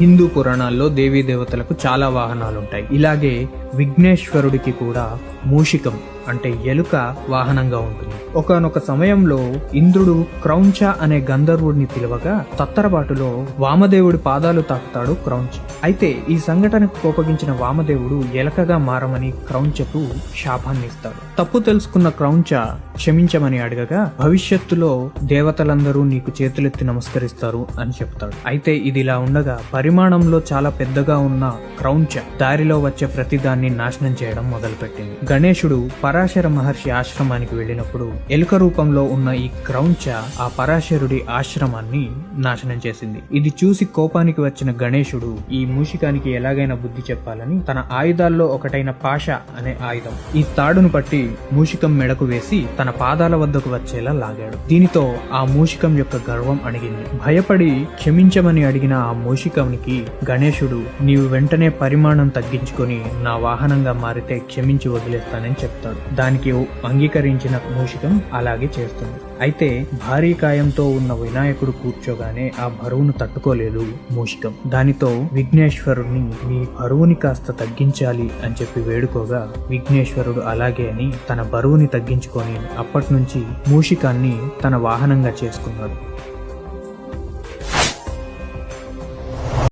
హిందూ పురాణాల్లో దేవీ దేవతలకు చాలా వాహనాలుంటాయి. ఇలాగే విఘ్నేశ్వరుడికి కూడా మూషికం అంటే ఎలుక వాహనంగా ఉంటుంది. ఒకానొక సమయంలో ఇంద్రుడు క్రౌంచ అనే గంధర్వుడిని పిలవగా తత్తరబాటులో వామదేవుడి పాదాలు తాకుతాడు క్రౌంచ. అయితే ఈ సంఘటనకు కోపగించిన వామదేవుడు ఎలకగా మారమని క్రౌంచకు శాపాన్నిస్తాడు. తప్పు తెలుసుకున్న క్రౌంచ క్షమించమని అడగగా భవిష్యత్తులో దేవతలందరూ నీకు చేతులెత్తి నమస్కరిస్తారు అని చెప్తాడు. అయితే ఇదిలా ఉండగా పరిమాణంలో చాలా పెద్దగా ఉన్న క్రౌంచ దారిలో వచ్చే ప్రతిదాన్ని నాశనం చేయడం మొదలుపెట్టింది. గణేశుడు పరాశర మహర్షి ఆశ్రమానికి వెళ్ళినప్పుడు ఎలుక రూపంలో ఉన్న ఈ క్రౌంచ ఆ పరాశరుడి ఆశ్రమాన్ని నాశనం చేసింది. ఇది చూసి కోపానికి వచ్చిన గణేశుడు ఈ మూషికానికి ఎలాగైనా బుద్ధి చెప్పాలని తన ఆయుధాల్లో ఒకటైన పాశ అనే ఆయుధం ఈ తాడును పట్టి మూషికం మెడకు వేసి తన పాదాల వద్దకు వచ్చేలా లాగాడు. దీనితో ఆ మూషికం యొక్క గర్వం అణిగింది. భయపడి క్షమించమని అడిగిన ఆ మూషికానికి గణేశుడు నీవు వెంటనే పరిమాణం తగ్గించుకొని నా వాహనంగా మారితే క్షమించి వదిలేస్తానని చెప్తాడు. దానికి అంగీకరించిన మూషికం అలాగే చేస్తుంది. అయితే భారీ కాయంతో ఉన్న వినాయకుడు కూర్చోగానే ఆ బరువును తట్టుకోలేదు మూషికం. దానితో విఘ్నేశ్వరుడిని నీ బరువుని కాస్త తగ్గించాలి అని చెప్పి వేడుకోగా విఘ్నేశ్వరుడు అలాగే అని తన బరువుని తగ్గించుకొని అప్పటి నుంచి మూషికాన్ని తన వాహనంగా చేసుకున్నాడు.